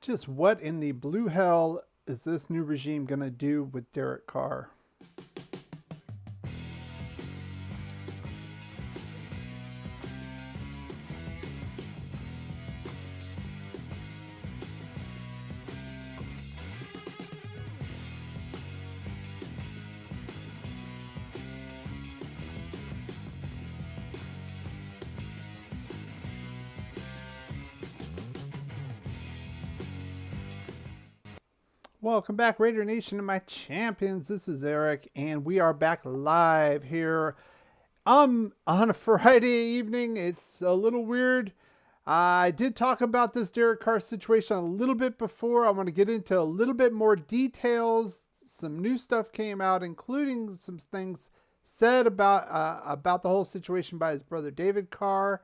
Just what in the blue hell is this new regime going to do with Derek Carr? Welcome back, Raider Nation, and my champions. This is Eric, and we are back live here on a Friday evening. It's a little weird. I did talk about this Derek Carr situation a little bit before. I want to get into a little bit more details. Some new stuff came out, including some things said about the whole situation by his brother David Carr.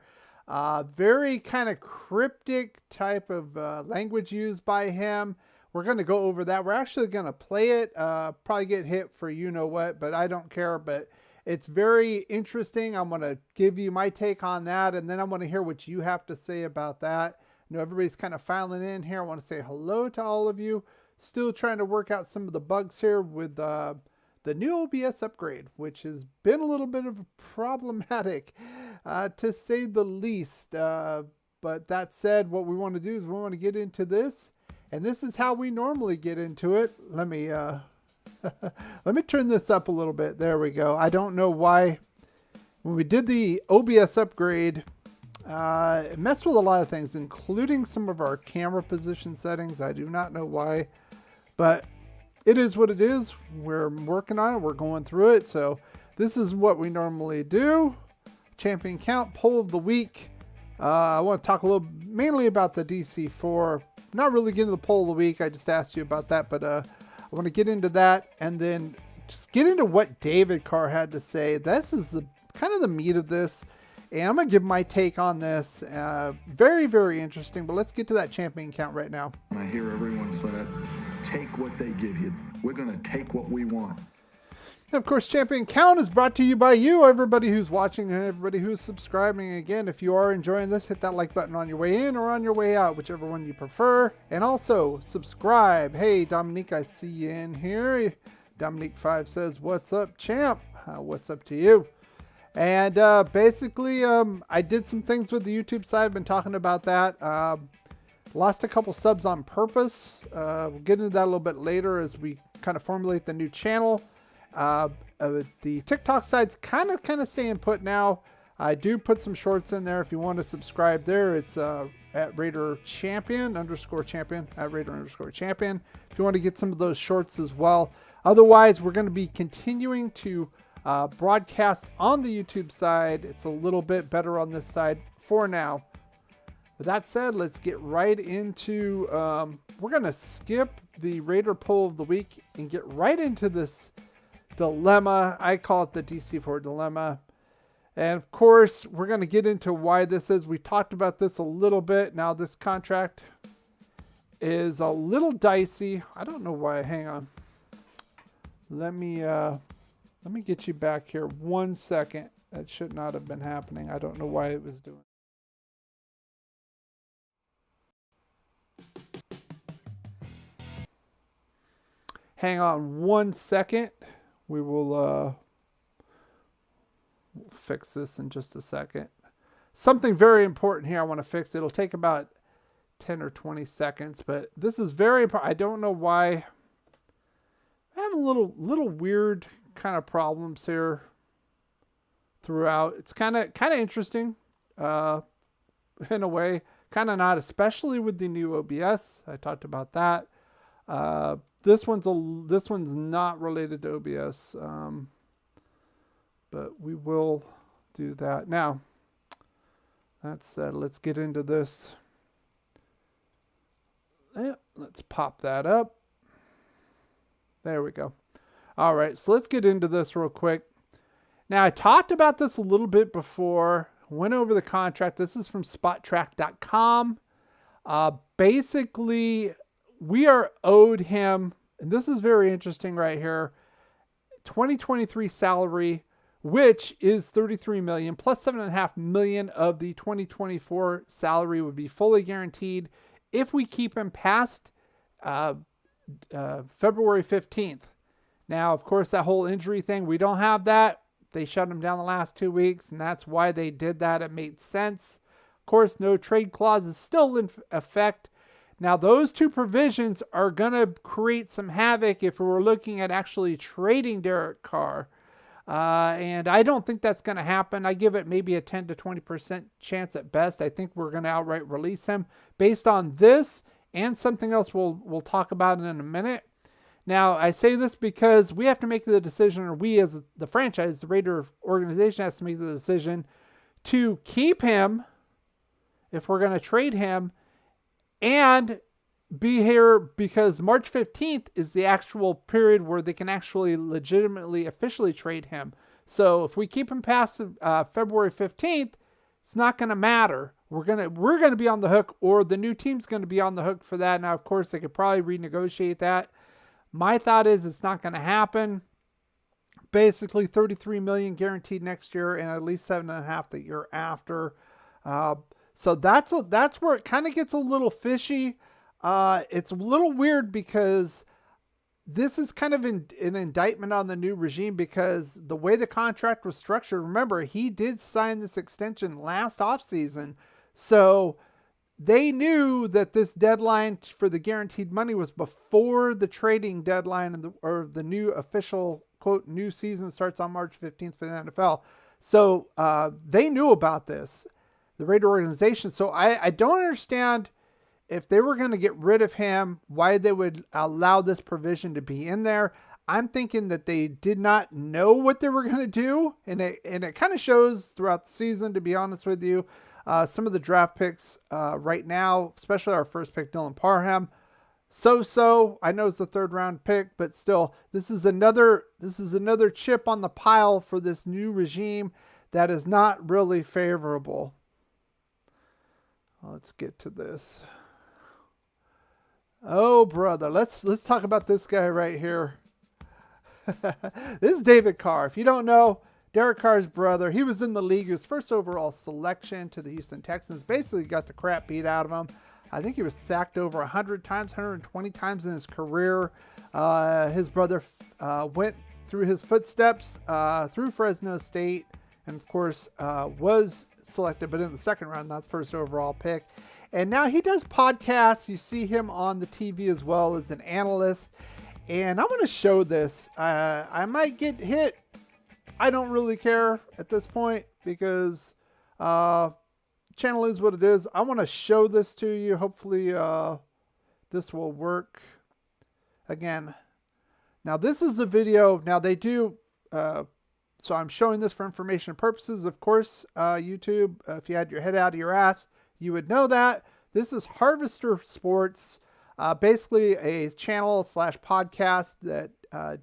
Very kind of cryptic type of language used by him. We're going to go over that. We're actually going to play it. Probably get hit for you know what, but I don't care. But it's very interesting. I'm going to give you my take on that, and then I want to hear what you have to say about that. I know everybody's kind of filing in here. I want to say hello to all of you. Still trying to work out some of the bugs here with the new OBS upgrade, which has been a little bit of problematic, to say the least. But that said, what we want to do is we want to get into this. And this is how we normally get into it. Let me let me turn this up a little bit. There we go. I don't know why when we did the OBS upgrade, it messed with a lot of things, including some of our camera position settings. I do not know why, but it is what it is. We're working on it. We're going through it. So this is what we normally do. Champion count, poll of the week. I want to talk a little mainly about the DC4. Not really getting to the poll of the week. I just asked you about that, but I want to get into that and then just get into what David Carr had to say. This is the kind of the meat of this, and I'm going to give my take on this. Very, very interesting, but let's get to that champion count right now. I hear everyone say it, take what they give you. We're going to take what we want. Of course, Champion Count is brought to you by you, everybody who's watching and everybody who's subscribing. Again, if you are enjoying this, hit that like button on your way in or on your way out, whichever one you prefer. And also, subscribe. Hey, Dominique, I see you in here. Dominique5 says, what's up, champ? What's up to you? And basically, I did some things with the YouTube side. I've been talking about that. Lost a couple subs on purpose. We'll get into that a little bit later as we kind of formulate the new channel. The TikTok side's kind of staying put now. I do put some shorts in there. If you want to subscribe there, it's at Raider Champion _champion at Raider _champion. If you want to get some of those shorts as well. Otherwise, we're going to be continuing to broadcast on the YouTube side. It's a little bit better on this side for now. With that said, let's get right into, we're going to skip the Raider poll of the week and get right into this dilemma. I call it the DC4 dilemma. And of course, we're going to get into why this is. We talked about this a little bit. Now, this contract is a little dicey. I don't know why. Hang on. Let me get you back here 1 second. That should not have been happening. I don't know why it was doing. Hang on 1 second. We will we'll fix this in just a second. Something very important here I want to fix. It'll take about 10 or 20 seconds, but this is very important. I don't know why. I have a little weird kind of problems here throughout. It's kind of interesting in a way. Kind of not, especially with the new OBS. I talked about that. This one's not related to OBS, but we will do that. Now, that said, let's get into this. Let's pop that up. There we go. All right, so let's get into this real quick. Now, I talked about this a little bit before went over the contract. This is from spottrack.com. Basically, we are owed him, and this is very interesting right here, 2023 salary, which is $33 million plus $7.5 million of the 2024 salary would be fully guaranteed if we keep him past February 15th. Now, of course, that whole injury thing, we don't have that. They shut him down the last 2 weeks, and that's why they did that. It made sense. Of course, no trade clause is still in effect. Now, those two provisions are going to create some havoc if we're looking at actually trading Derek Carr. And I don't think that's going to happen. I give it maybe a 10 to 20% chance at best. I think we're going to outright release him based on this and something else we'll talk about in a minute. Now, I say this because we have to make the decision, or we as the franchise, the Raider organization has to make the decision to keep him if we're going to trade him and be here, because March 15th is the actual period where they can actually legitimately officially trade him. So if we keep him past February 15th, it's not going to matter. We're going to be on the hook, or the new team's going to be on the hook for that. Now, of course, they could probably renegotiate that. My thought is it's not going to happen. Basically, $33 million guaranteed next year, and at least $7.5 million the year after. So that's where it kind of gets a little fishy. It's a little weird because this is kind of an indictment on the new regime, because the way the contract was structured, remember, he did sign this extension last offseason. So they knew that this deadline for the guaranteed money was before the trading deadline or the new official, quote, new season starts on March 15th for the NFL. So they knew about this, the Raider organization. So I don't understand, if they were going to get rid of him, why they would allow this provision to be in there. I'm thinking that they did not know what they were going to do. And it kind of shows throughout the season, to be honest with you. Some of the draft picks right now, especially our first pick, Dylan Parham, so I know it's the 3rd round pick, but still, this is another chip on the pile for this new regime that is not really favorable. Let's get to this. Oh, brother, let's talk about this guy right here. This is David Carr. If you don't know, Derek Carr's brother, he was in the league. His first overall selection to the Houston Texans. Basically got the crap beat out of him. I think he was sacked over 100 times, 120 times in his career. His brother went through his footsteps through Fresno State, and of course was selected, but in the 2nd round, not the first overall pick. And now he does podcasts. You see him on the TV as well as an analyst. And I'm going to show this. I might get hit. I don't really care at this point, because channel is what it is. I want to show this to you. Hopefully this will work. Again, now this is the video. Now they do, so I'm showing this for information purposes. Of course, YouTube, if you had your head out of your ass, you would know that. This is Harvester Sports, basically a channel / podcast that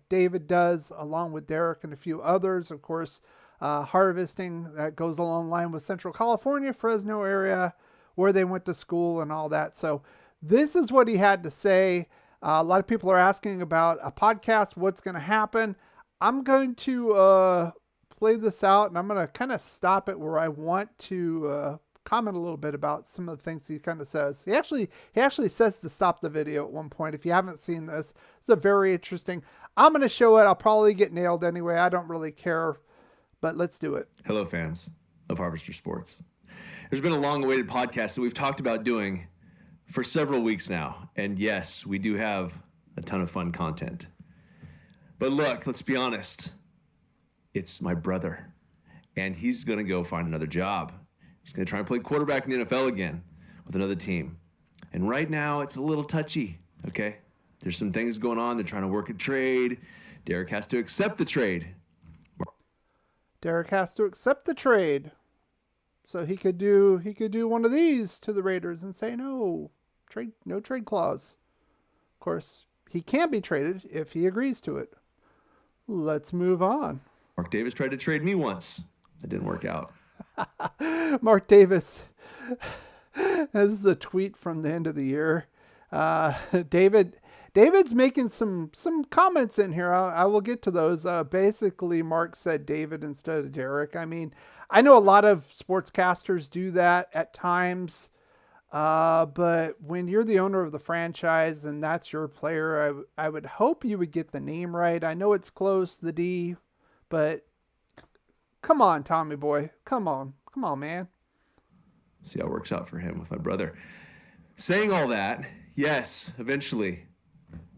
David does along with Derek and a few others. Of course, harvesting that goes along line with Central California, Fresno area, where they went to school and all that. So this is what he had to say. A lot of people are asking about a podcast, what's going to happen. I'm going to play this out, and I'm going to kind of stop it where I want to comment a little bit about some of the things he kind of says. He actually says to stop the video at one point. If you haven't seen this, it's a very interesting. I'm going to show it. I'll probably get nailed anyway. I don't really care, but let's do it. Hello, fans of Harvester Sports. There's been a long-awaited podcast that we've talked about doing for several weeks now. And yes, we do have a ton of fun content. But look, let's be honest. It's my brother. And he's going to go find another job. He's going to try and play quarterback in the NFL again with another team. And right now, it's a little touchy, okay? There's some things going on. They're trying to work a trade. Derek has to accept the trade. Derek has to accept the trade. So he could do one of these to the Raiders and say no trade clause. Of course, he can be traded if he agrees to it. Let's move on. Mark Davis tried to trade me once. That didn't work out. Mark Davis. This is a tweet from the end of the year. David's making some comments in here. I will get to those. Basically, Mark said David instead of Derek. I mean, I know a lot of sportscasters do that at times. But when you're the owner of the franchise and that's your player, I would hope you would get the name right. I know it's close, the D, but come on, Tommy boy. Come on, man. See how it works out for him with my brother. Saying all that, yes, eventually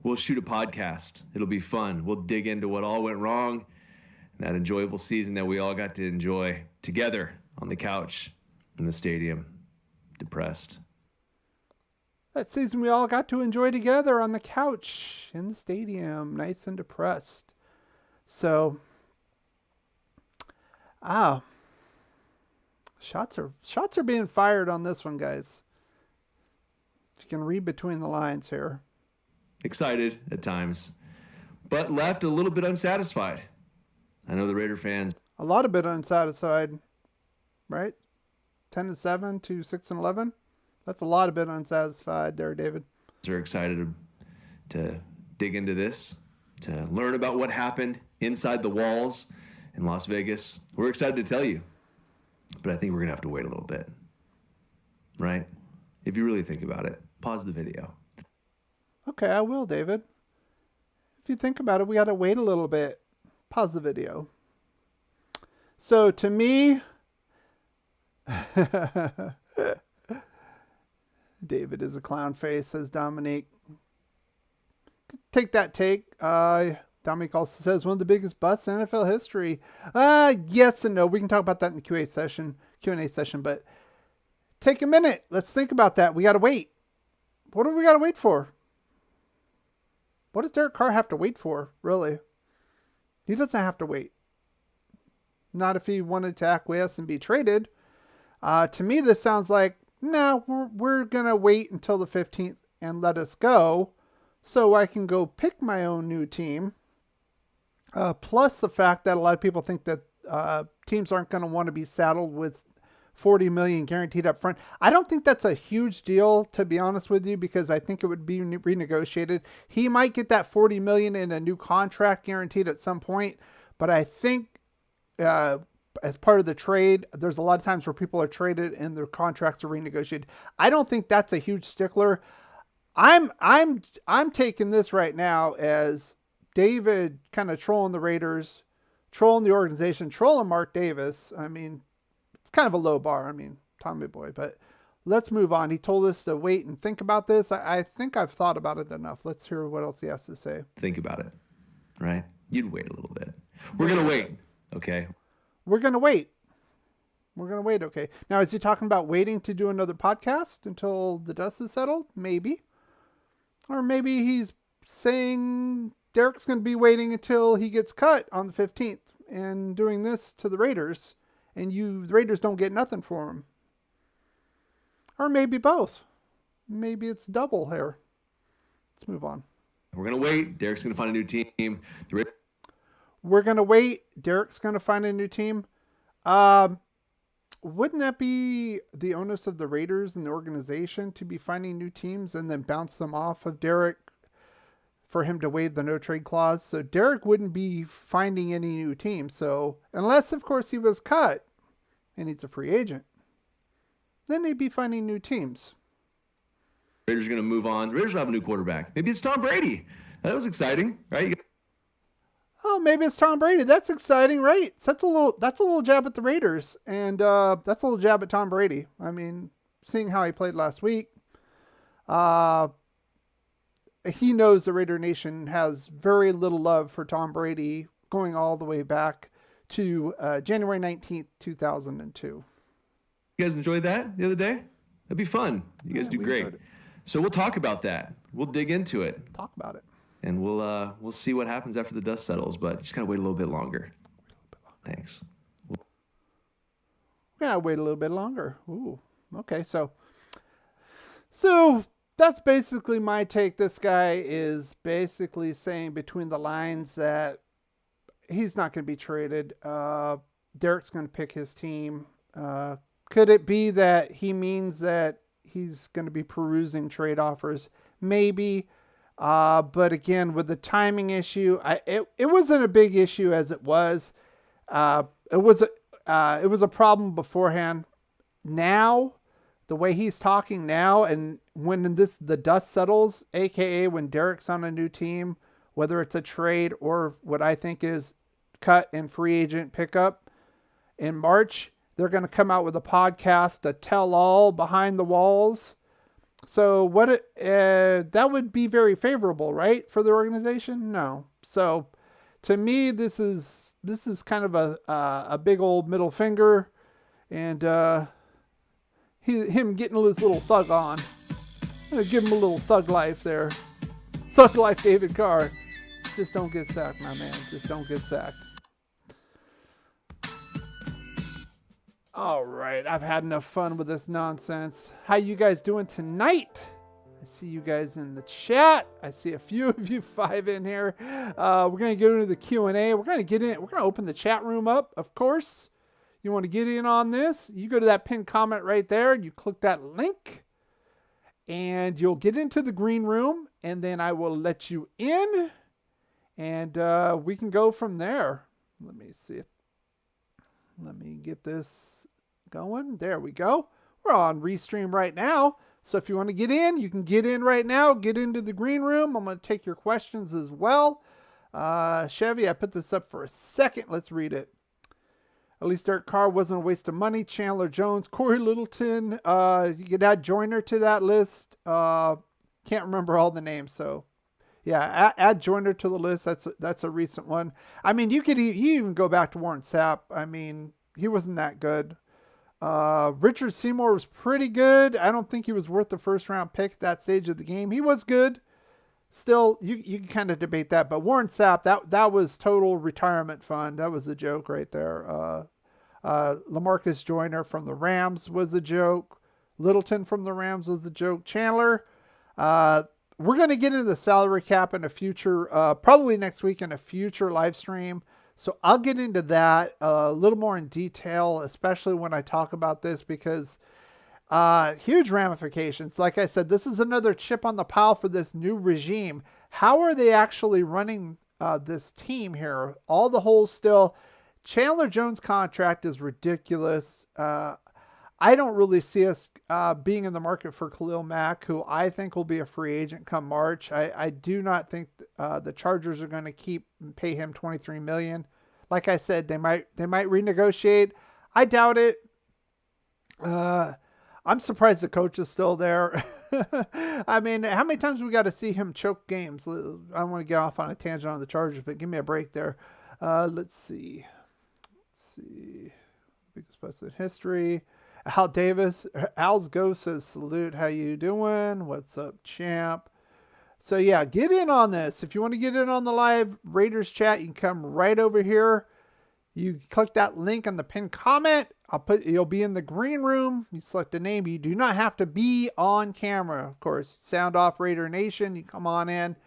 we'll shoot a podcast. It'll be fun. We'll dig into what all went wrong, that enjoyable season that we all got to enjoy together on the couch in the stadium, depressed. That season we all got to enjoy together on the couch in the stadium, nice and depressed. So, shots are being fired on this one, guys. You can read between the lines here. Excited at times, but left a little bit unsatisfied. I know the Raider fans. A lot of bit unsatisfied, right? 10-7 to 6-11. That's a lot of bit unsatisfied there, David. Are excited to dig into this, to learn about what happened inside the walls in Las Vegas. We're excited to tell you, but I think we're going to have to wait a little bit, right? If you really think about it, pause the video. Okay, I will, David. If you think about it, we got to wait a little bit. Pause the video. So to me, David is a clown face, says Dominique. Take that take. Dominique also says one of the biggest busts in NFL history. Yes and no. We can talk about that in the Q&A session, but take a minute. Let's think about that. We got to wait. What do we got to wait for? What does Derek Carr have to wait for, really? He doesn't have to wait. Not if he wanted to acquiesce and be traded. To me, this sounds like, no, we're going to wait until the 15th and let us go so I can go pick my own new team. Plus the fact that a lot of people think that teams aren't going to want to be saddled with $40 million guaranteed up front. I don't think that's a huge deal, to be honest with you, because I think it would be renegotiated. He might get that $40 million in a new contract guaranteed at some point, but I think as part of the trade, there's a lot of times where people are traded and their contracts are renegotiated. I don't think that's a huge stickler. I'm taking this right now as David kind of trolling the Raiders, trolling the organization, trolling Mark Davis. I mean, it's kind of a low bar. I mean, Tommy boy, but let's move on. He told us to wait and think about this. I think I've thought about it enough. Let's hear what else he has to say. Think about it, right? You'd wait a little bit. We're going to wait. Okay. We're going to wait. Okay. Now, is he talking about waiting to do another podcast until the dust is settled? Maybe. Or maybe he's saying Derek's going to be waiting until he gets cut on the 15th and doing this to the Raiders, and the Raiders don't get nothing for him. Or maybe both. Maybe it's double here. Let's move on. We're going to wait. Derek's going to find a new team. We're going to wait. Derek's going to find a new team. Wouldn't that be the onus of the Raiders and the organization to be finding new teams and then bounce them off of Derek for him to waive the no trade clause? So Derek wouldn't be finding any new teams. So unless, of course, he was cut and he's a free agent, then he'd be finding new teams. Raiders are going to move on. The Raiders will have a new quarterback. Maybe it's Tom Brady. That was exciting, right? Oh, maybe it's Tom Brady. That's exciting, right? So that's a little jab at the Raiders, and that's a little jab at Tom Brady. I mean, seeing how he played last week, he knows the Raider Nation has very little love for Tom Brady, going all the way back to January 19th, 2002. You guys enjoyed that the other day? That'd be fun. You guys do great. So we'll talk about that. We'll dig into it. Talk about it. And we'll see what happens after the dust settles, but just gotta wait a little bit longer. Thanks. Yeah, wait a little bit longer. Ooh, okay. So that's basically my take. This guy is basically saying between the lines that he's not going to be traded. Derek's going to pick his team, Could it be that he means that he's going to be perusing trade offers? Maybe. But again, with the timing issue, it wasn't a big issue as it was. It was a problem beforehand. Now, the way he's talking now, and when the dust settles, aka when Derek's on a new team, whether it's a trade or what I think is cut and free agent pickup in March, they're going to come out with a podcast, a tell-all behind the walls. So that would be very favorable, right, for the organization? No. So to me, this is kind of a big old middle finger, and him getting his little thug on. I'm gonna give him a little thug life there. Thug life, David Carr. Just don't get sacked, my man. Just don't get sacked. All right, I've had enough fun with this nonsense. How you guys doing tonight? I see you guys in the chat. I see a few of you 5 in here. We're going to get into the Q&A. We're going to open the chat room up, of course. You want to get in on this? You go to that pinned comment right there. You click that link, and you'll get into the green room, and then I will let you in, and we can go from there. Let me see. Let me get this going. There we go. We're on Restream right now. So if you want to get in, you can get in right now. Get into the green room. I'm going to take your questions as well. Chevy, I put this up for a second. Let's read it. At least Derek Carr wasn't a waste of money. Chandler Jones, Corey Littleton. You could add Joyner to that list. Can't remember all the names. So yeah, add Joyner to the list. That's a recent one. I mean, you even go back to Warren Sapp. I mean, he wasn't that good. Richard Seymour was pretty good. I don't think he was worth the first round pick at that stage of the game. He was good. Still, you can kind of debate that. But Warren Sapp, that was total retirement fund. That was a joke right there. LaMarcus Joyner from the Rams was a joke. Littleton from the Rams was a joke. Chandler, we're going to get into the salary cap in a future, probably next week in a future live stream. So I'll get into that a little more in detail, especially when I talk about this, because huge ramifications. Like I said, this is another chip on the pile for this new regime. How are they actually running this team here? All the holes still. Chandler Jones' contract is ridiculous. I don't really see us being in the market for Khalil Mack, who I think will be a free agent come March. I do not think the Chargers are going to pay him $23 million. Like I said, they might renegotiate. I doubt it. I'm surprised the coach is still there. I mean, how many times we got to see him choke games? I don't want to get off on a tangent on the Chargers, but give me a break there. Let's see. Biggest bust in history. Al Davis, Al's Ghost says, salute, how you doing? What's up, champ? So yeah, get in on this. If you want to get in on the live Raiders chat, you can come right over here. You click that link on the pinned comment. You'll be in the green room. You select a name. You do not have to be on camera. Of course, sound off Raider Nation. You come on in.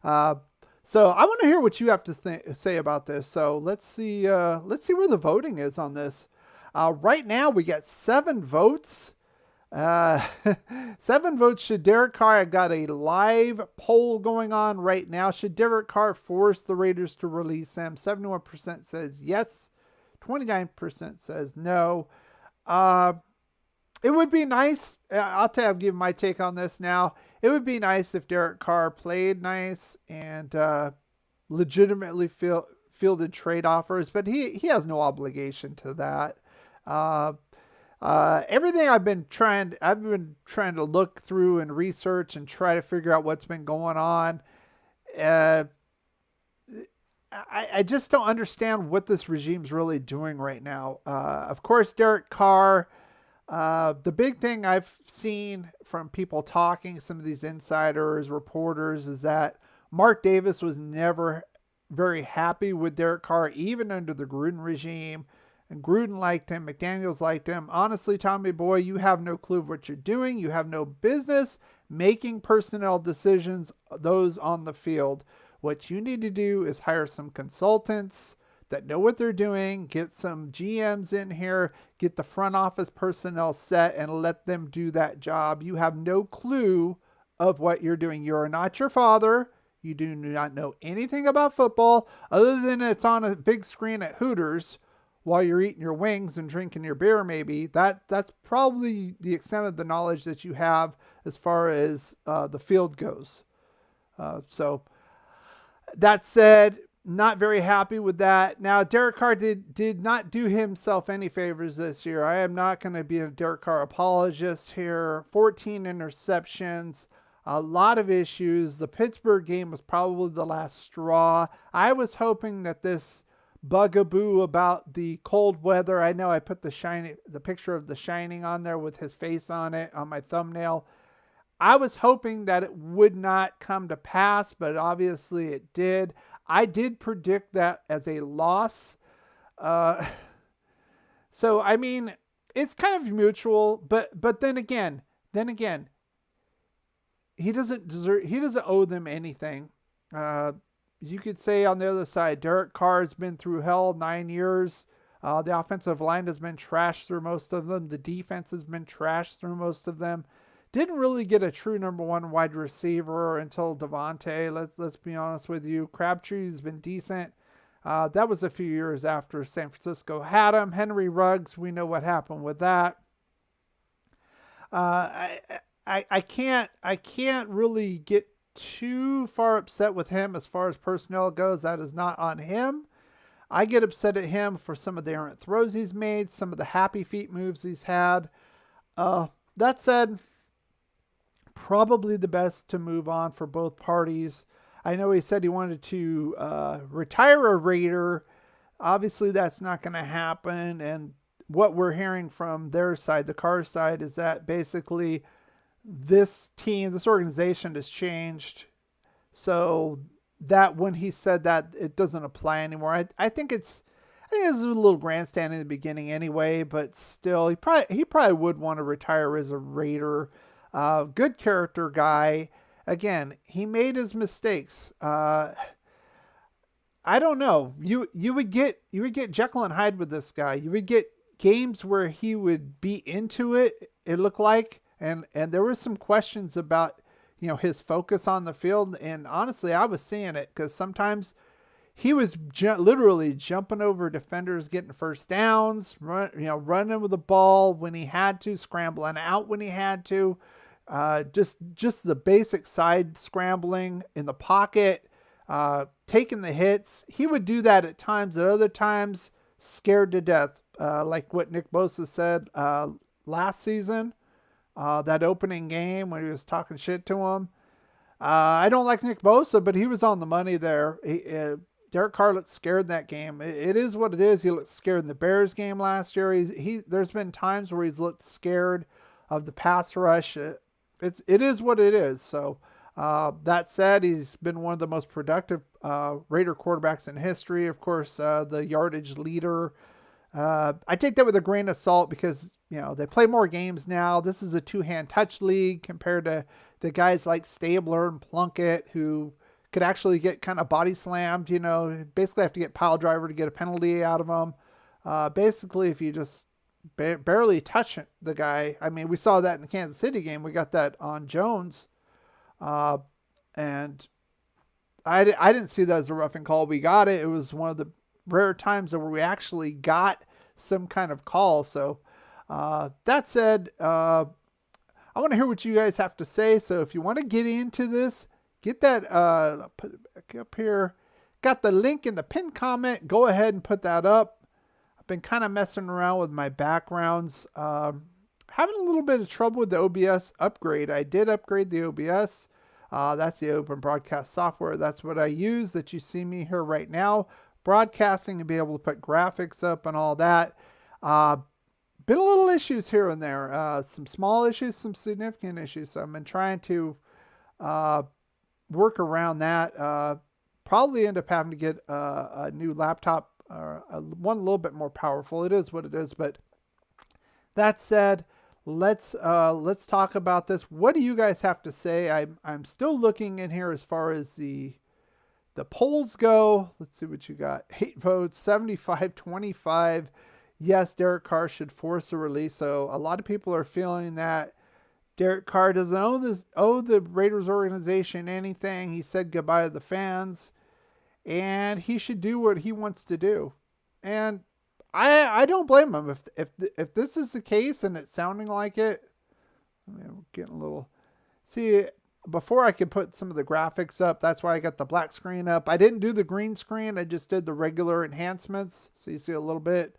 So I want to hear what you have to say about this. So let's see where the voting is on this. Right now, we got 7 votes. 7 votes. Should Derek Carr? I've got a live poll going on right now. Should Derek Carr force the Raiders to release him? 71% says yes. 29% says no. It would be nice. I'll give my take on this now. It would be nice if Derek Carr played nice and legitimately fielded trade offers, but he has no obligation to that. Everything I've been trying to look through and research and try to figure out what's been going on. I just don't understand what this regime's really doing right now. Of course, Derek Carr, the big thing I've seen from people talking, some of these insiders, reporters, is that Mark Davis was never very happy with Derek Carr, even under the Gruden regime. And Gruden liked him. McDaniels liked him. Honestly, Tommy boy, you have no clue of what you're doing. You have no business making personnel decisions, those on the field. What you need to do is hire some consultants that know what they're doing, get some GMs in here, get the front office personnel set, and let them do that job. You have no clue of what you're doing. You're not your father. You do not know anything about football other than it's on a big screen at Hooters while you're eating your wings and drinking your beer, maybe. That's probably the extent of the knowledge that you have as far as the field goes. So that said, not very happy with that. Now, Derek Carr did not do himself any favors this year. I am not going to be a Derek Carr apologist here. 14 interceptions, a lot of issues. The Pittsburgh game was probably the last straw. I was hoping that this bugaboo about the cold weather, I know I put the picture of The Shining on there with his face on it on my thumbnail. I was hoping that it would not come to pass, but obviously it did. I did predict that as a loss. So, I mean, it's kind of mutual, but then again, he doesn't owe them anything. You could say on the other side, Derek Carr has been through hell 9 years. The offensive line has been trashed through most of them. The defense has been trashed through most of them. Didn't really get a true number one wide receiver until Devontae. Let's be honest with you. Crabtree's been decent. That was a few years after San Francisco had him. Henry Ruggs, we know what happened with that. I can't really get too far upset with him as far as personnel goes. That is not on him. I get upset at him for some of the errant throws he's made, some of the happy feet moves he's had. That said, probably the best to move on for both parties. I know he said he wanted to retire a Raider. Obviously, that's not going to happen. And what we're hearing from their side, the Carr side, is that basically this organization has changed. So that when he said that, it doesn't apply anymore. I think it's a little grandstand in the beginning anyway, but still, he probably would want to retire as a Raider. Good character guy. Again, he made his mistakes. I don't know. You would get Jekyll and Hyde with this guy. You would get games where he would be into it. It looked like, and there were some questions about his focus on the field. And honestly, I was seeing it because sometimes he was literally jumping over defenders, getting first downs, running with the ball when he had to, scrambling out when he had to. Just the basic side scrambling in the pocket, taking the hits. He would do that at times. At other times, scared to death, like what Nick Bosa said last season, that opening game when he was talking shit to him. I don't like Nick Bosa, but he was on the money there. Derek Carr looked scared in that game. It is what it is. He looked scared in the Bears game last year. There's been times where he's looked scared of the pass rush. It is what it is. So that said, he's been one of the most productive Raider quarterbacks in history. Of course, the yardage leader. I take that with a grain of salt because they play more games now. This is a two-hand touch league compared to the guys like Stabler and Plunkett who could actually get kind of body slammed. Basically have to get pile driver to get a penalty out of them. Basically, if you just barely touch the guy. I mean, we saw that in the Kansas City game. We got that on Jones. And I didn't see that as a roughing call. We got it. It was one of the rare times where we actually got some kind of call. So that said, I want to hear what you guys have to say. So if you want to get into this, get that put it back up here. Got the link in the pinned comment. Go ahead and put that up. Been kind of messing around with my backgrounds. Having a little bit of trouble with the OBS upgrade. I did upgrade the OBS. That's the open broadcast software. That's what I use that you see me here right now. Broadcasting to be able to put graphics up and all that. Been a little issues here and there. Some small issues, some significant issues. So I've been trying to work around that. Probably end up having to get a new laptop. One a little bit more powerful. It is what it is. But that said, let's talk about this. What do you guys have to say? I'm still looking in here as far as the the polls go, let's see what you got. 8 votes, 75-25. Yes, Derek Carr should force a release. So a lot of people are feeling that Derek Carr doesn't owe the Raiders organization anything. He said goodbye to the fans, and he should do what he wants to do. And I don't blame him if this is the case and it's sounding like it. I'm getting a little. See, before I could put some of the graphics up, that's why I got the black screen up. I didn't do the green screen. I just did the regular enhancements. So you see a little bit.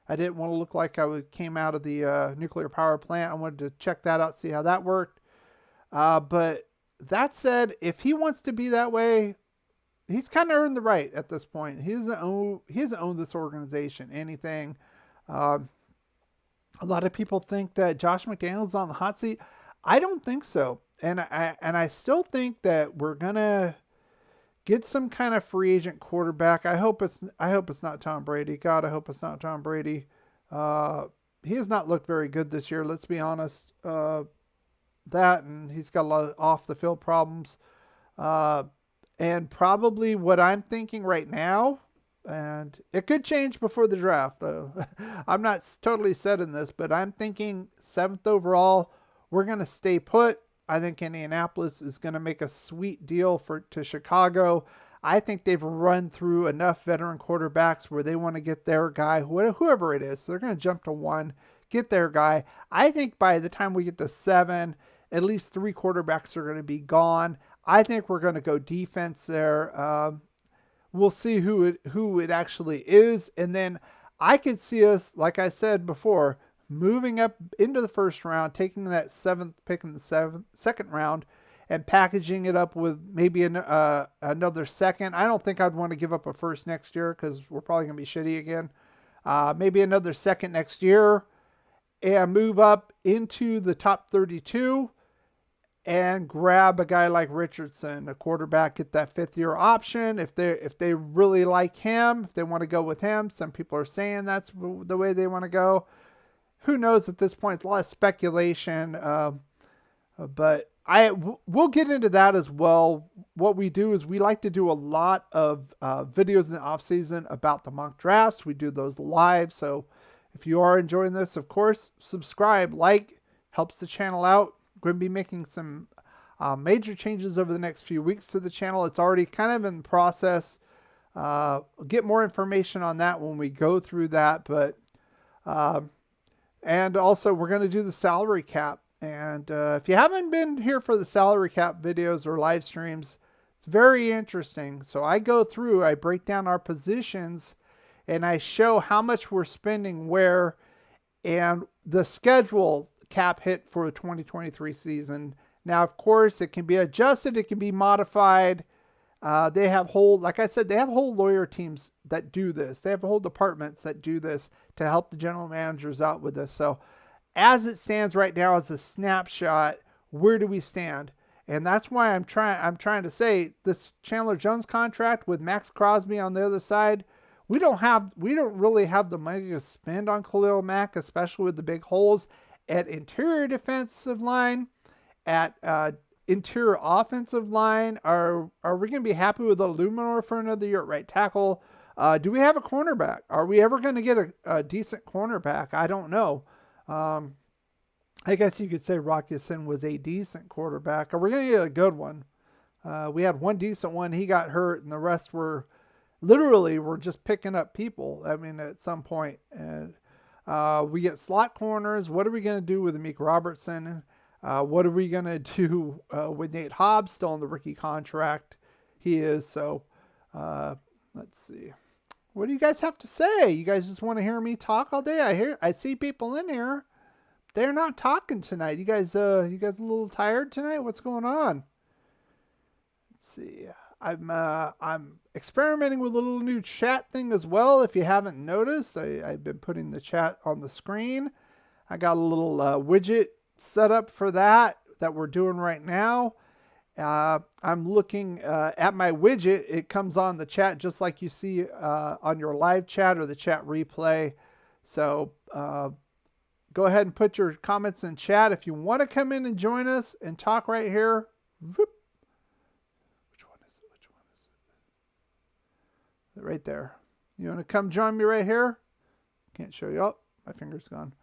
I didn't want to look like I came out of the nuclear power plant. I wanted to check that out, see how that worked. But that said, if he wants to be that way, he's kind of earned the right at this point. He doesn't own this organization, anything. A lot of people think that Josh McDaniels is on the hot seat. I don't think so. And I still think that we're going to get some kind of free agent quarterback. I hope it's not Tom Brady. God, I hope it's not Tom Brady. He has not looked very good this year. Let's be honest. And he's got a lot of off the field problems. And probably what I'm thinking right now, and it could change before the draft. I'm not totally set in this, but I'm thinking 7th overall, we're going to stay put. I think Indianapolis is going to make a sweet deal to Chicago. I think they've run through enough veteran quarterbacks where they want to get their guy, whoever it is. So they're going to jump to 1, get their guy. I think by the time we get to 7, at least 3 quarterbacks are going to be gone. I think we're going to go defense there. We'll see who it actually is. And then I could see us, like I said before, moving up into the first round, taking that 7th pick in the second round and packaging it up with maybe another second. I don't think I'd want to give up a first next year because we're probably going to be shitty again. Maybe another second next year and move up into the top 32 and grab a guy like Richardson, a quarterback, get that 5th-year option. If they really like him, if they want to go with him, some people are saying that's the way they want to go. Who knows at this point? It's a lot of speculation, but we'll get into that as well. What we do is we like to do a lot of videos in the off season about the mock drafts. We do those live. So if you are enjoying this, of course, subscribe, helps the channel out. We're going to be making some major changes over the next few weeks to the channel. It's already kind of in process. Get more information on that when we go through that, but. And also, we're going to do the salary cap. And if you haven't been here for the salary cap videos or live streams, it's very interesting. So I go through, I break down our positions, and I show how much we're spending where, and the schedule cap hit for the 2023 season. Now, of course, it can be adjusted. It can be modified. They have like I said, they have whole lawyer teams that do this. They have whole departments that do this to help the general managers out with this. So as it stands right now as a snapshot, where do we stand? And that's why I'm trying to say this Chandler Jones contract with Max Crosby on the other side, we don't really have the money to spend on Khalil Mack, especially with the big holes at interior defensive line, at interior offensive line. Are we going to be happy with the Lieberman for another year at right tackle? Do we have a cornerback? Are we ever going to get a decent cornerback? I don't know. I guess you could say Rock Ya-Sin was a decent quarterback. Are we going to get a good one? We had one decent one. He got hurt, and the rest were just picking up people. I mean, at some point. And we get slot corners. What are we going to do with Amik Robertson? What are we going to do with Nate Hobbs still on the rookie contract? He is. So let's see. What do you guys have to say? You guys just want to hear me talk all day? I see people in here. They're not talking tonight. You guys a little tired tonight? What's going on? Let's see. I'm experimenting with a little new chat thing as well. If you haven't noticed, I've been putting the chat on the screen. I got a little widget set up for that we're doing right now. I'm looking at my widget. It comes on the chat just like you see on your live chat or the chat replay. So go ahead and put your comments in chat. If you want to come in and join us and talk right here. Whoop. Which one is it? right there. You want to come join me right here? Can't show you. Oh, my finger's gone.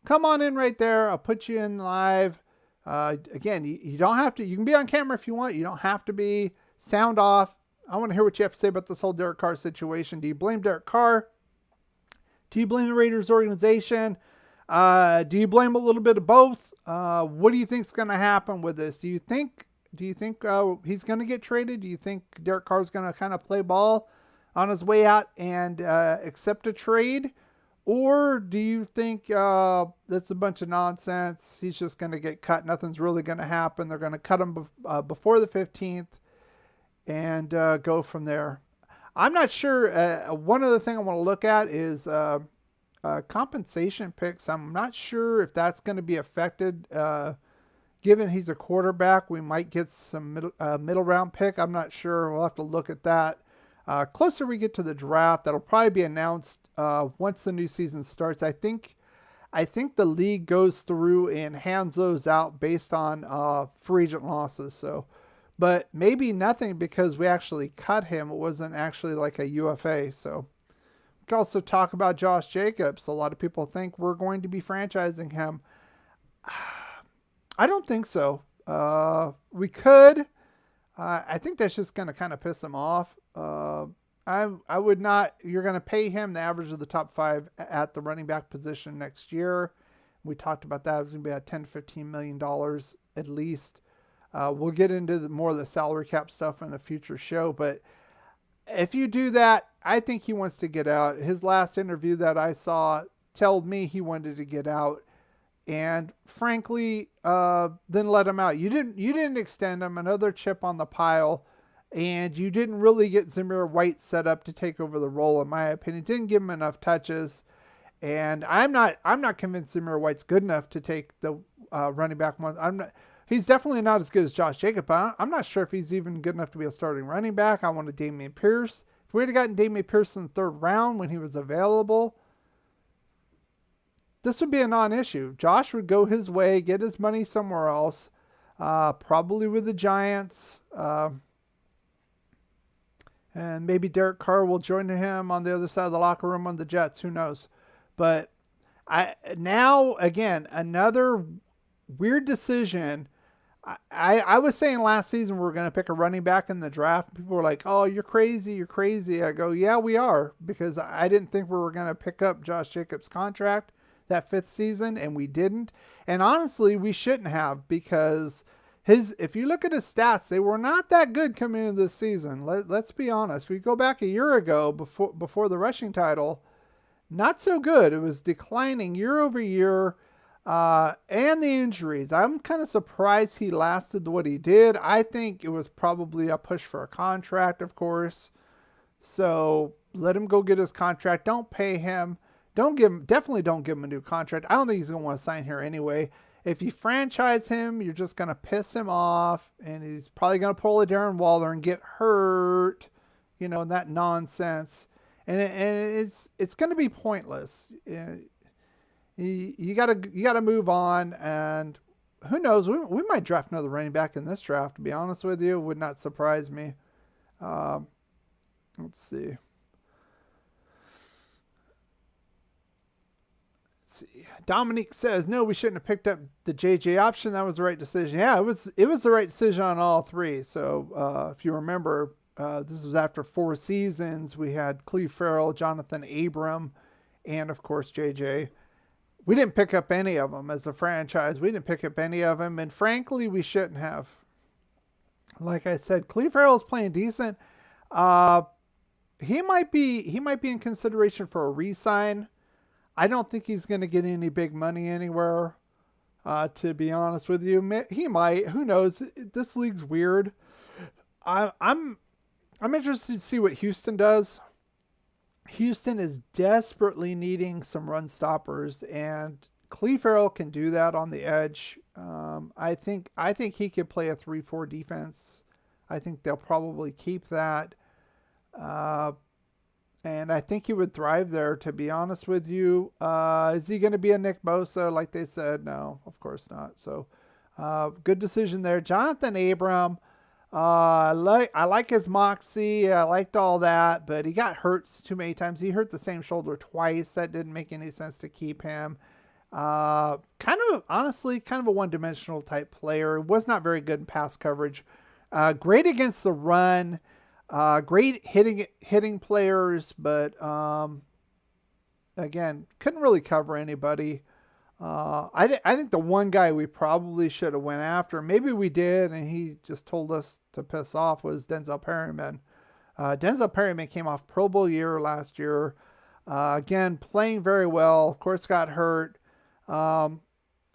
Come on in right there. I'll put you in live. Again, you don't have to. You can be on camera if you want. You don't have to be. Sound off. I want to hear what you have to say about this whole Derek Carr situation. Do you blame Derek Carr? Do you blame the Raiders organization? Do you blame a little bit of both? What do you think is going to happen with this? Do you think he's going to get traded? Do you think Derek Carr is going to kind of play ball on his way out and accept a trade? Or do you think that's a bunch of nonsense? He's just going to get cut. Nothing's really going to happen. They're going to cut him before the 15th and go from there. I'm not sure. One other thing I want to look at is compensation picks. I'm not sure if that's going to be affected. Given he's a quarterback, we might get some middle round pick. I'm not sure. We'll have to look at that. Closer we get to the draft, that'll probably be announced once the new season starts. I think the league goes through and hands those out based on free agent losses. So, but maybe nothing because we actually cut him. It wasn't actually like a UFA. So we can also talk about Josh Jacobs. A lot of people think we're going to be franchising him. I don't think so. We could. I think that's just going to kind of piss him off. I would not. You're going to pay him the average of the top 5 at the running back position next year. We talked about that. It's going to be at $10 to $15 million at least. We'll get into more of the salary cap stuff in a future show. But if you do that, I think he wants to get out. His last interview that I saw told me he wanted to get out. And frankly, then let him out. You didn't extend him, another chip on the pile, and you didn't really get Zamir White set up to take over the role, in my opinion. Didn't give him enough touches, and I'm not convinced Zamir White's good enough to take the running back one. He's definitely not as good as Josh Jacobs. I'm not sure if he's even good enough to be a starting running back. I wanted Dameon Pierce. If we had gotten Dameon Pierce in the 3rd round when he was available, this would be a non-issue. Josh would go his way, get his money somewhere else, probably with the Giants. And maybe Derek Carr will join him on the other side of the locker room on the Jets. Who knows? But now, again, another weird decision. I was saying last season we were going to pick a running back in the draft. People were like, oh, you're crazy. You're crazy. I go, yeah, we are. Because I didn't think we were going to pick up Josh Jacobs' contract that 5th season, and we didn't. And honestly, we shouldn't have, because if you look at his stats, they were not that good coming into this season. Let's be honest. We go back a year ago before the rushing title, not so good. It was declining year over year, and the injuries. I'm kind of surprised he lasted what he did. I think it was probably a push for a contract, of course. So let him go get his contract. Don't pay him. Definitely don't give him a new contract. I don't think he's going to want to sign here anyway. If you franchise him, you're just going to piss him off, and he's probably going to pull a Darren Waller and get hurt, and that nonsense. And it's going to be pointless. You gotta move on, and who knows? We might draft another running back in this draft. To be honest with you, would not surprise me. Let's see. Dominique says, no, we shouldn't have picked up the JJ option. That was the right decision. Yeah, it was the right decision on all 3. So if you remember, this was after 4 seasons. We had Cleve Farrell, Jonathan Abram, and of course JJ. We didn't pick up any of them as a franchise. We didn't pick up any of them, and frankly, we shouldn't have. Like I said, Cleve Farrell is playing decent. He might be in consideration for a re-sign. I don't think he's going to get any big money anywhere, to be honest with you. He might. Who knows? This league's weird. I'm interested to see what Houston does. Houston is desperately needing some run stoppers, and Cleve Farrell can do that on the edge. I think he could play a 3-4 defense. I think they'll probably keep that. And I think he would thrive there, to be honest with you. Is he going to be a Nick Bosa like they said? No, of course not. So good decision there. Jonathan Abram, I like his moxie. I liked all that, but he got hurt too many times. He hurt the same shoulder twice. That didn't make any sense to keep him. Honestly, kind of a one-dimensional type player. Was not very good in pass coverage. Great against the run. Great hitting players, but again, couldn't really cover anybody. I think the one guy we probably should have went after, maybe we did, and he just told us to piss off, was Denzel Perryman. Denzel Perryman came off Pro Bowl year last year. Again, playing very well. Of course, got hurt. I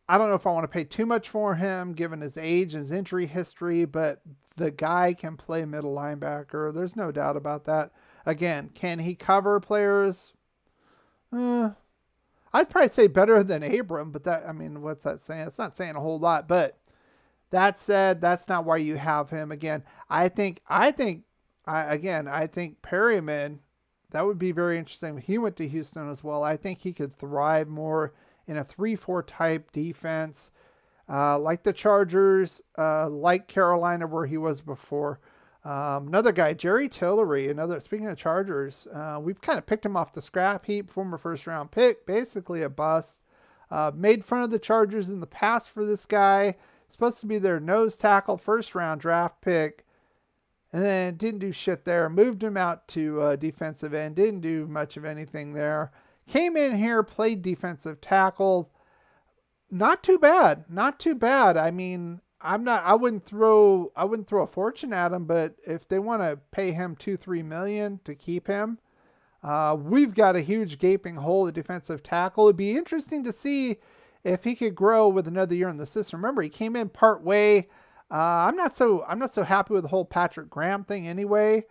don't know if I want to pay too much for him, given his age and his injury history, but the guy can play middle linebacker. There's no doubt about that. Again, can he cover players? I'd probably say better than Abram, but what's that saying? It's not saying a whole lot, but that said, that's not why you have him. Again, I think Perryman, that would be very interesting. He went to Houston as well. I think he could thrive more in a 3-4 type defense, like the Chargers, like Carolina, where he was before. Another guy, Jerry Tillery, speaking of Chargers, we've kind of picked him off the scrap heap, former first-round pick, basically a bust. Made fun of the Chargers in the past for this guy. Supposed to be their nose tackle, first-round draft pick, and then didn't do shit there. Moved him out to defensive end, didn't do much of anything there. Came in here, played defensive tackle. Not too bad. I mean, I wouldn't throw a fortune at him, but if they want to pay him $2-3 million to keep him, we've got a huge gaping hole at defensive tackle. It'd be interesting to see if he could grow with another year in the system. Remember, he came in part way. I'm not so happy with the whole Patrick Graham thing anyway.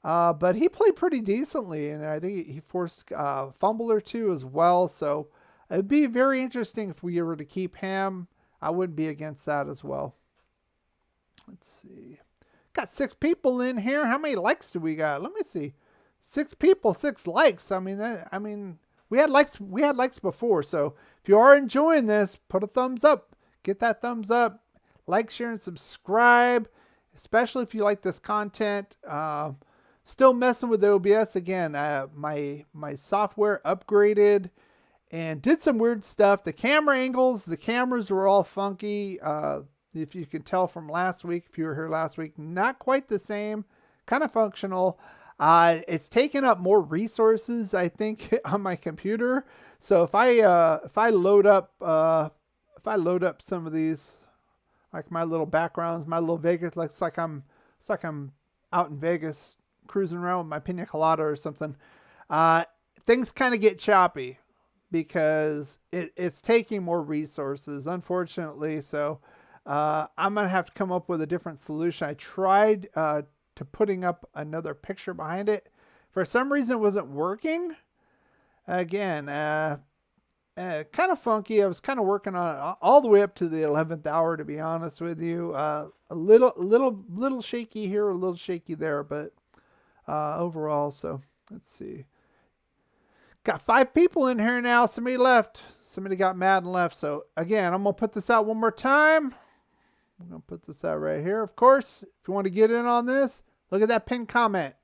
But he played pretty decently, and I think he forced a fumble or two as well. So it'd be very interesting if we were to keep him. I wouldn't be against that as well. Let's see. Got 6 people in here. How many likes do we got? Let me see. 6 people, 6 likes. I mean, we had likes before. So if you are enjoying this, put a thumbs up. Get that thumbs up. Like, share, and subscribe. Especially if you like this content. Still messing with OBS again. My software upgraded and did some weird stuff. The camera angles, the cameras were all funky. If you can tell from last week, if you were here last week, not quite the same, kind of functional. It's taken up more resources, I think, on my computer. So if I load up some of these, like my little backgrounds, my little Vegas, looks like I'm out in Vegas cruising around with my pina colada or something. Things kind of get choppy because it's taking more resources, unfortunately. So I'm going to have to come up with a different solution. I tried to putting up another picture behind it. For some reason, it wasn't working. Again, kind of funky. I was kind of working on it all the way up to the 11th hour, to be honest with you. A little shaky here, a little shaky there, but overall, so let's see. Got 5 people in here now. Somebody left. Somebody got mad and left. So again, I'm going to put this out one more time. I'm going to put this out right here. Of course, if you want to get in on this, look at that pinned comment.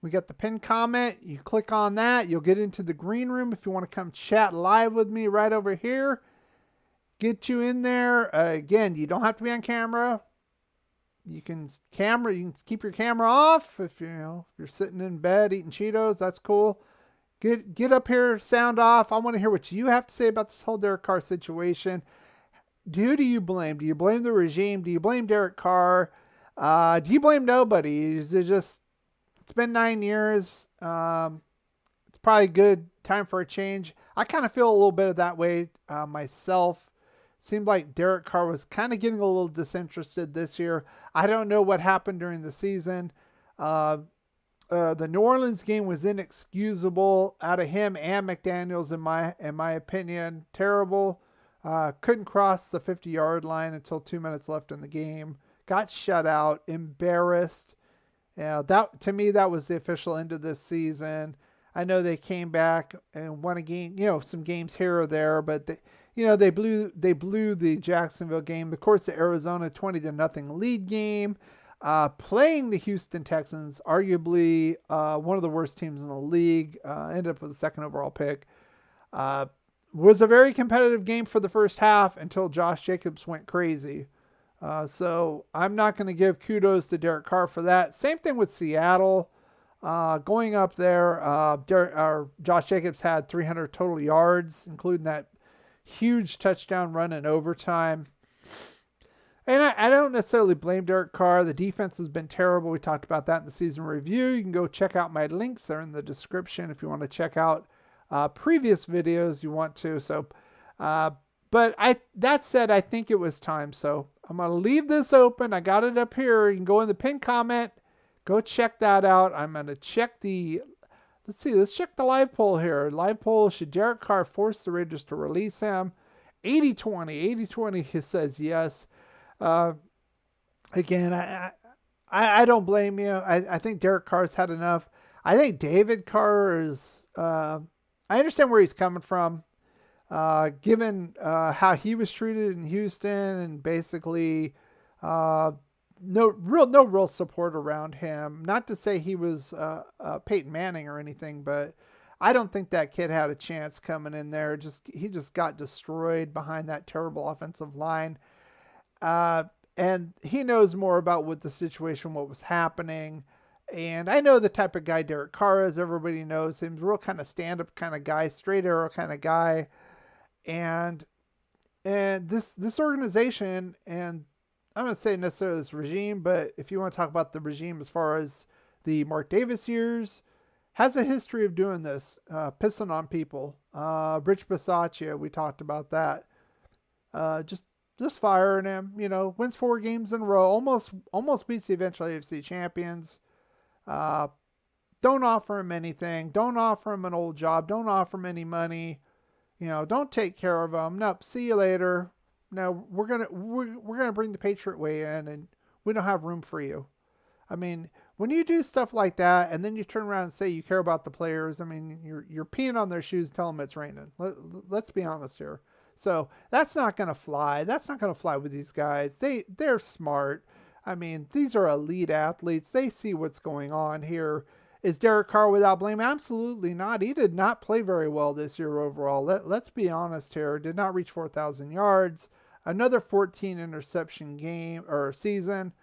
We got the pinned comment. You click on that. You'll get into the green room if you want to come chat live with me right over here. Get you in there. Again, you don't have to be on camera. You can keep your camera off if you're sitting in bed eating Cheetos. That's cool. Get up here, sound off. I want to hear what you have to say about this whole Derek Carr situation. Who do you blame? Do you blame the regime? Do you blame Derek Carr? Do you blame nobody? Is it just, it's been 9 years. It's probably a good time for a change. I kind of feel a little bit of that way myself. Seemed like Derek Carr was kind of getting a little disinterested this year. I don't know what happened during the season. The New Orleans game was inexcusable out of him and McDaniels, in my opinion. Terrible. Couldn't cross the 50-yard line until 2 minutes left in the game. Got shut out. Embarrassed. That, to me, that was the official end of this season. I know they came back and won a game, some games here or there, but they blew the Jacksonville game. Of course, the Arizona 20-0 lead game. playing the Houston Texans, arguably one of the worst teams in the league, ended up with a second overall pick. Was a very competitive game for the first half until Josh Jacobs went crazy. So I'm not going to give kudos to Derek Carr for that. Same thing with Seattle. Going up there, Josh Jacobs had 300 total yards, including that huge touchdown run in overtime. And I don't necessarily blame Derek Carr. The defense has been terrible. We talked about that in the season review. You can go check out my links there in the description if you want to check out previous videos you want to. So, but that said, I think it was time. So I'm going to leave this open. I got it up here. You can go in the pinned comment. Go check that out. I'm going to check let's check the live poll here. Live poll, should Derek Carr force the Raiders to release him? 80-20. He says yes. Again, I don't blame you. I think Derek Carr's had enough. I think David Carr is, I understand where he's coming from. Given how he was treated in Houston and basically no real support around him. Not to say he was Peyton Manning or anything, but I don't think that kid had a chance coming in there. He just got destroyed behind that terrible offensive line. And he knows more about what the situation, what was happening. And I know the type of guy Derek Carr is. Everybody knows him. He's a real kind of stand-up kind of guy, straight arrow kind of guy. And this organization, and I'm going to say necessarily this regime, but if you want to talk about the regime as far as the Mark Davis years, has a history of doing this, pissing on people. Rich Bisaccia, we talked about that. Just firing him, wins 4 games in a row, almost beats the eventual AFC champions. Don't offer him anything. Don't offer him an old job. Don't offer him any money. Don't take care of him. Nope. See you later. No, we're gonna bring the Patriot way in, and we don't have room for you. I mean, when you do stuff like that, and then you turn around and say you care about the players, I mean, you're peeing on their shoes, telling them it's raining. Let's be honest here. So that's not going to fly. That's not going to fly with these guys. They're smart. I mean, these are elite athletes. They see what's going on here. Is Derek Carr without blame? Absolutely not. He did not play very well this year overall. Let's be honest here. Did not reach 4,000 yards. Another 14 interception game or season,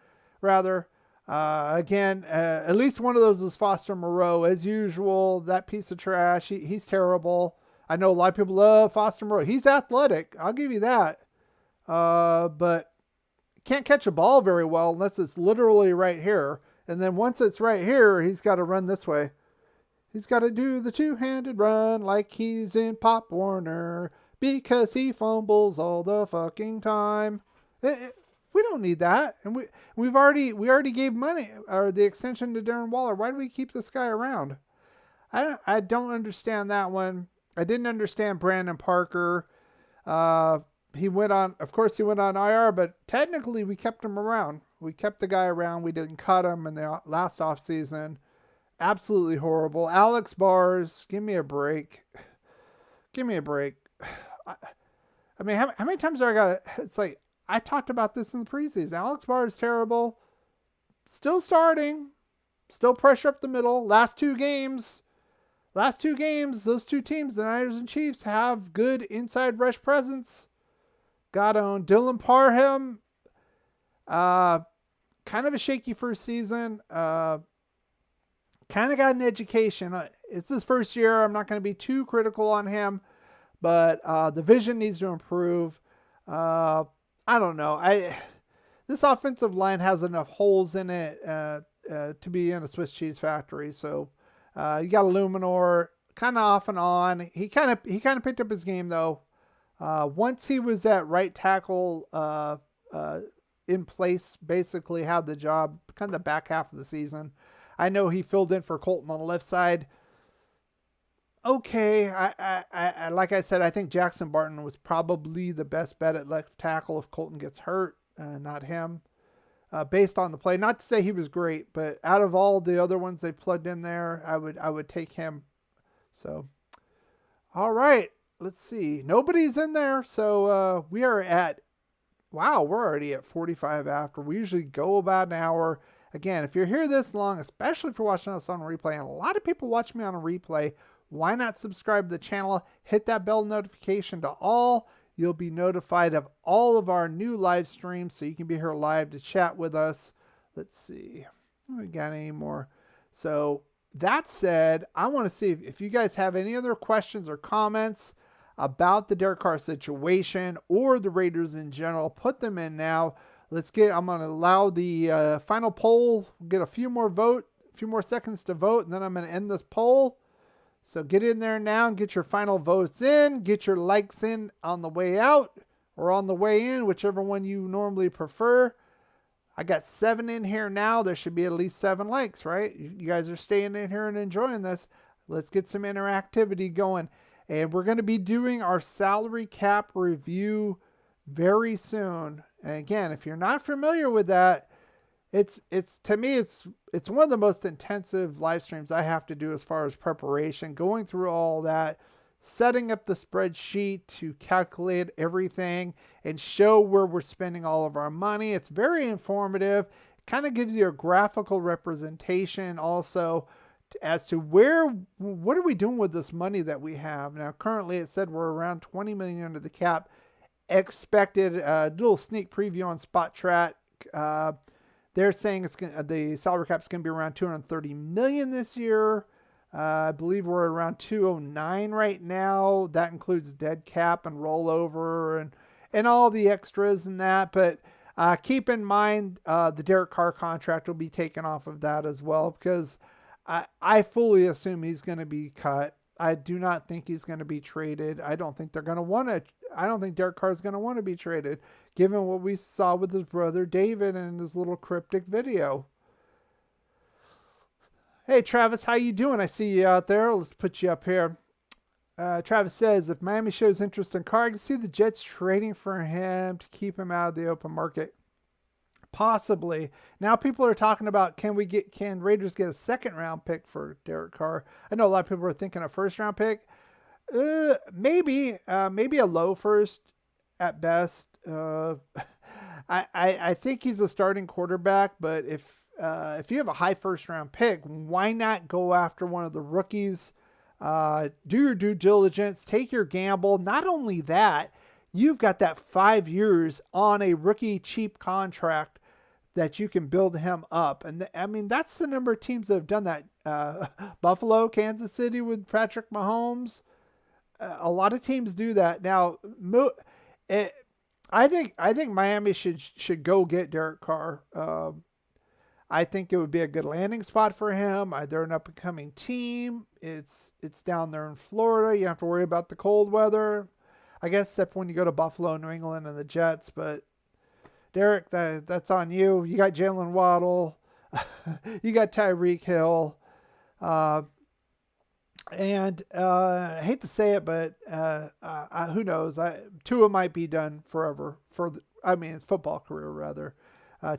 rather. Again, at least one of those was Foster Moreau. As usual, that piece of trash. He's terrible. I know a lot of people love Foster Moreau. He's athletic. I'll give you that. But can't catch a ball very well unless it's literally right here. And then once it's right here, he's got to run this way. He's got to do the two-handed run like he's in Pop Warner because he fumbles all the fucking time. We don't need that. And we already gave money or the extension to Darren Waller. Why do we keep this guy around? I don't understand that one. I didn't understand Brandon Parker. He went on IR, but technically we kept him around. We kept the guy around. We didn't cut him in the last offseason. Absolutely horrible. Alex Bars, give me a break. Give me a break. I mean, how many times do I got to... It's like, I talked about this in the preseason. Alex Bars is terrible. Still starting. Still pressure up the middle. Last two games, those two teams, the Niners and Chiefs, have good inside rush presence. Got on Dylan Parham. Kind of a shaky first season. Kind of got an education. It's his first year. I'm not going to be too critical on him, but the vision needs to improve. I don't know. This offensive line has enough holes in it to be in a Swiss cheese factory. So you got Luminor kind of off and on. He kind of picked up his game though. Once he was at right tackle in place, basically had the job kind of the back half of the season. I know he filled in for Colton on the left side. Okay, I like I said, I think Jackson Barton was probably the best bet at left tackle if Colton gets hurt, not him. Based on the play, not to say he was great, but out of all the other ones they plugged in there, I would take him. So, all right, let's see. Nobody's in there, so we are at Wow, we're already at 45 after. We usually go about an hour. Again, if you're here this long, especially if you're watching us on replay, and a lot of people watch me on a replay, why not subscribe to the channel? Hit that bell notification to all. You'll be notified of all of our new live streams, so you can be here live to chat with us. Let's see. We got any more? So that said, I want to see if you guys have any other questions or comments about the Derek Carr situation or the Raiders in general. Put them in now. I'm going to allow the final poll. We'll get a few more seconds to vote, and then I'm going to end this poll. So get in there now and get your final votes in. Get your likes in on the way out or on the way in, whichever one you normally prefer. I got 7 in here now. There should be at least 7 likes, right? You guys are staying in here and enjoying this. Let's get some interactivity going. And we're going to be doing our salary cap review very soon. And again, if you're not familiar with that, it's to me, it's one of the most intensive live streams I have to do as far as preparation, going through all that, setting up the spreadsheet to calculate everything and show where we're spending all of our money. It's very informative. It kind of gives you a graphical representation also as to what are we doing with this money that we have. Now, currently it said we're around 20 million under the cap. Expected little sneak preview on Spot Track. They're saying the salary cap is going to be around 230 million this year. I believe we're around 209 right now. That includes dead cap and rollover and all the extras and that. But keep in mind the Derek Carr contract will be taken off of that as well, because I fully assume he's going to be cut. I do not think he's going to be traded. I don't think Derek Carr is going to want to be traded, given what we saw with his brother David in his little cryptic video. Hey, Travis, how you doing? I see you out there. Let's put you up here. Travis says, if Miami shows interest in Carr, I can see the Jets trading for him to keep him out of the open market. Possibly. Now people are talking about, can Raiders get a second round pick for Derek Carr? I know a lot of people are thinking a first round pick. Maybe a low first at best. I think he's a starting quarterback, but if you have a high first round pick, why not go after one of the rookies? Do your due diligence, take your gamble. Not only that, you've got that 5 years on a rookie cheap contract that you can build him up. And I mean, that's the number of teams that have done that. Buffalo, Kansas City with Patrick Mahomes. A lot of teams do that. Now, I think Miami should go get Derek Carr. I think it would be a good landing spot for him. They're an up and coming team. It's down there in Florida. You have to worry about the cold weather, I guess, except when you go to Buffalo, New England, and the Jets. But Derek, that's on you. You got Jalen Waddle. You got Tyreek Hill. And I hate to say it, but who knows? Tua might be done forever. His football career, rather.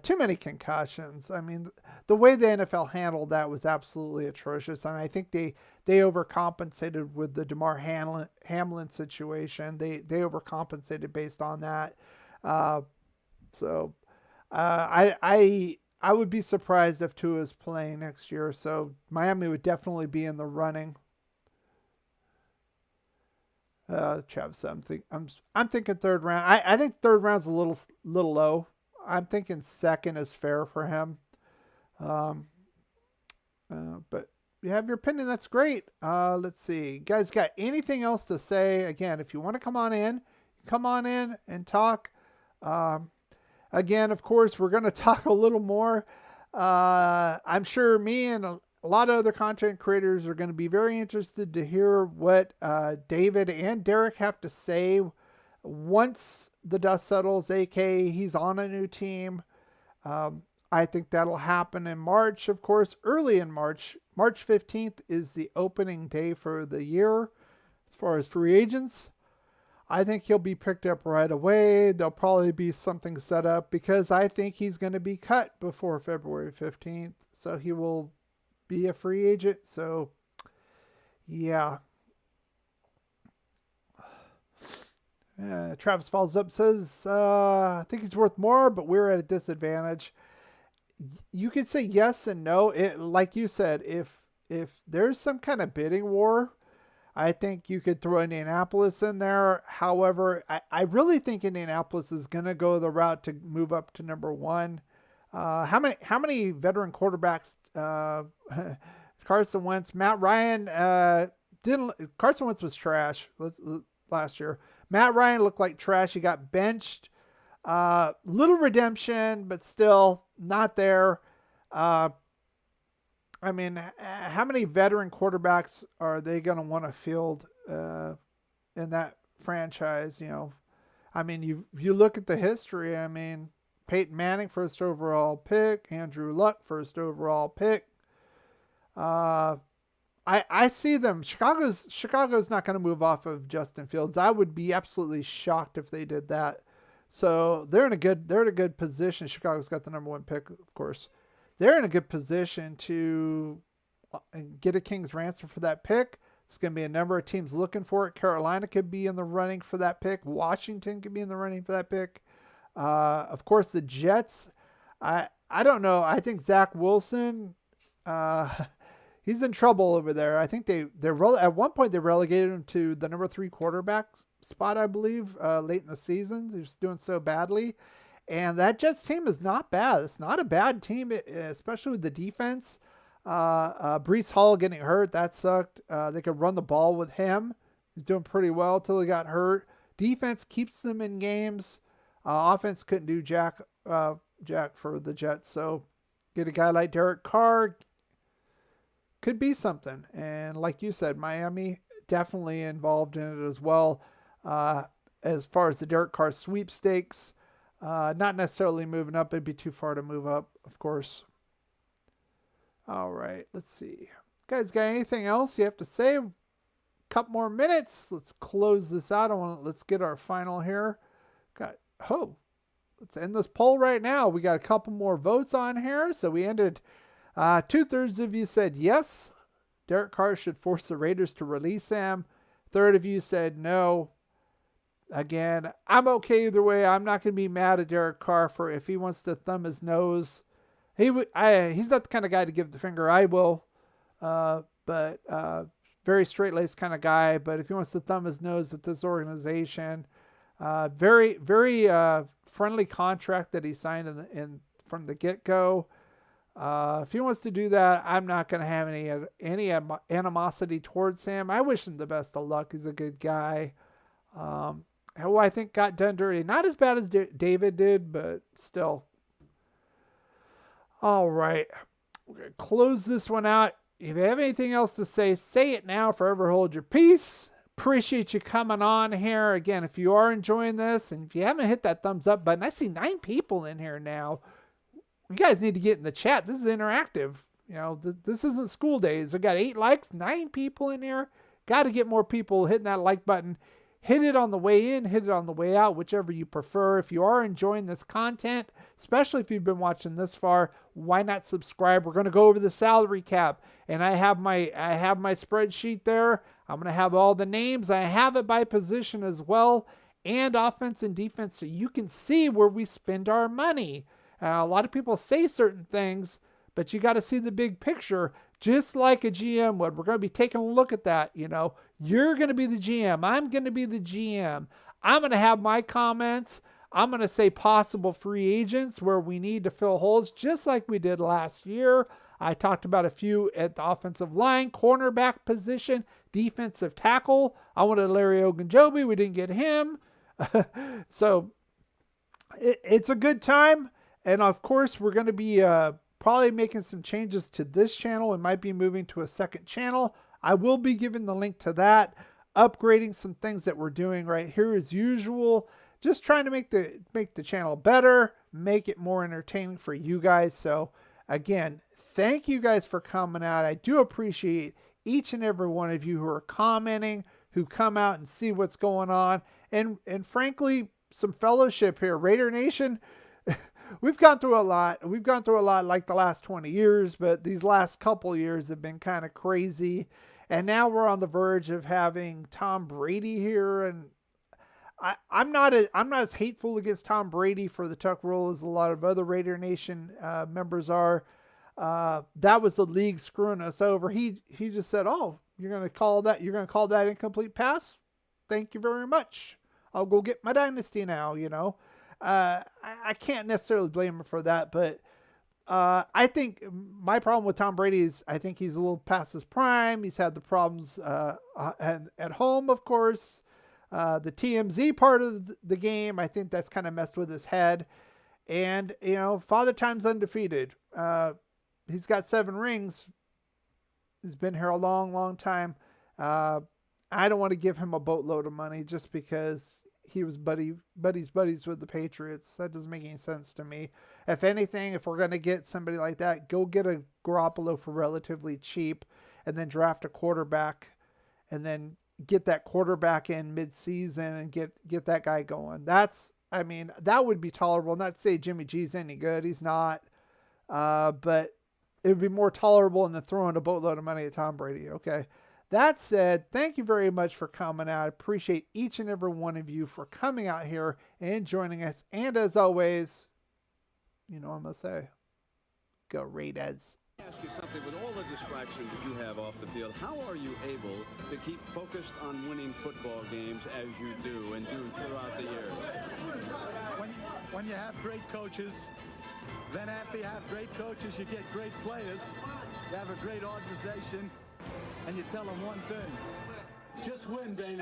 Too many concussions. I mean, the way the NFL handled that was absolutely atrocious. And I think they overcompensated with the DeMar Hamlin situation. They overcompensated based on that. I would be surprised if Tua is playing next year. So Miami would definitely be in the running. Travis, I'm thinking third round. I think third round's a little low. I'm thinking second is fair for him. But you have your opinion. That's great. Let's see. You guys got anything else to say? Again, if you want to come on in and talk. Again, of course, we're going to talk a little more. I'm sure me and a lot of other content creators are going to be very interested to hear what David and Derek have to say once the dust settles, aka he's on a new team. I think that'll happen in March, of course, early in March. March 15th is the opening day for the year as far as free agents. I think he'll be picked up right away. There'll probably be something set up because I think he's going to be cut before February 15th. So he will be a free agent. So, yeah. Travis follows up, says, I think he's worth more, but we're at a disadvantage. You could say yes and no. Like you said, if there's some kind of bidding war, I think you could throw Indianapolis in there. However, I really think Indianapolis is going to go the route to move up to number one. How many veteran quarterbacks? Carson Wentz, Matt Ryan Carson Wentz was trash last year. Matt Ryan looked like trash. He got benched. Little redemption, but still not there. I mean, how many veteran quarterbacks are they going to want to field in that franchise? You know, I mean, you look at the history. I mean, Peyton Manning, first overall pick. Andrew Luck, first overall pick. I see them. Chicago's not going to move off of Justin Fields. I would be absolutely shocked if they did that. So they're in a good position. Chicago's got the number one pick, of course. They're in a good position to get a king's ransom for that pick. It's going to be a number of teams looking for it. Carolina could be in the running for that pick. Washington could be in the running for that pick. Of course, the Jets. I don't know. I think Zach Wilson, he's in trouble over there. I think at one point they relegated him to the number 3 quarterback spot, I believe, late in the season. He was doing so badly. And that Jets team is not bad. It's not a bad team, especially with the defense. Breece Hall getting hurt, that sucked. They could run the ball with him. He's doing pretty well until he got hurt. Defense keeps them in games. Offense couldn't do jack for the Jets. So get a guy like Derek Carr, could be something. And like you said, Miami definitely involved in it as well. As far as the Derek Carr sweepstakes, not necessarily moving up. It'd be too far to move up, of course. All right, let's see. Guys, got anything else you have to say? A couple more minutes. Let's close this out. Let's get our final here. Let's end this poll right now. We got a couple more votes on here. So we ended, 2/3 of you said yes, Derek Carr should force the Raiders to release him. 1/3 of you said no. Again, I'm okay either way. I'm not going to be mad at Derek Carr for if he wants to thumb his nose. He's not the kind of guy to give the finger. I will, but very straight-laced kind of guy. But if he wants to thumb his nose at this organization, very, very friendly contract that he signed from the get-go. If he wants to do that, I'm not going to have any animosity towards him. I wish him the best of luck. He's a good guy. Who I think got done dirty. Not as bad as David did, but still. All right. We're going to close this one out. If you have anything else to say it now. Forever hold your peace. Appreciate you coming on here. Again, if you are enjoying this, and if you haven't hit that thumbs up button, I see 9 people in here now. You guys need to get in the chat. This is interactive. You know, this isn't school days. We got 8 likes, 9 people in here. Got to get more people hitting that like button. Hit it on the way in, hit it on the way out, whichever you prefer. If you are enjoying this content, especially if you've been watching this far, why not subscribe? We're going to go over the salary cap, and I have my spreadsheet there. I'm going to have all the names. I have it by position as well, and offense and defense, so you can see where we spend our money. A lot of people say certain things, but you got to see the big picture, just like a GM would. We're going to be taking a look at that. You know, you're going to be the GM. I'm going to be the GM. I'm going to have my comments. I'm going to say possible free agents where we need to fill holes, just like we did last year. I talked about a few at the offensive line, cornerback position, defensive tackle. I wanted Larry Ogunjobi. We didn't get him. So it's a good time. And of course, we're going to be probably making some changes to this channel. It might be moving to a second channel. I will be giving the link to that, upgrading some things that we're doing right here as usual. Just trying to make the channel better, make it more entertaining for you guys. So again, thank you guys for coming out. I do appreciate each and every one of you who are commenting, who come out and see what's going on. And frankly, some fellowship here. Raider Nation, we've gone through a lot. We've gone through a lot like the last 20 years, but these last couple years have been kind of crazy. And now we're on the verge of having Tom Brady here. And I'm not as hateful against Tom Brady for the tuck rule as a lot of other Raider Nation members are. That was the league screwing us over. He just said, "Oh, you're gonna call that incomplete pass? Thank you very much. I'll go get my dynasty now." I can't necessarily blame him for that, but I think my problem with Tom Brady is I think he's a little past his prime. He's had the problems and at home, of course. The TMZ part of the game, I think that's kind of messed with his head. And, Father Time's undefeated. He's got 7 rings. He's been here a long, long time. I don't want to give him a boatload of money just because he was buddies with the Patriots. That doesn't make any sense to me. If anything, if we're going to get somebody like that, go get a Garoppolo for relatively cheap and then draft a quarterback and then get that quarterback in mid-season and get that guy going. That would be tolerable. Not to say Jimmy G's any good. He's not. But it would be more tolerable than throwing a boatload of money at Tom Brady. Okay. That said, thank you very much for coming out. I appreciate each and every one of you for coming out here and joining us. And as always, I'm going to say, go Raiders. Ask you something. With all the distractions that you have off the field, how are you able to keep focused on winning football games as you do and do throughout the years? When you have great coaches, then after you have great coaches, you get great players. You have a great organization, and you tell them one thing: just win, baby.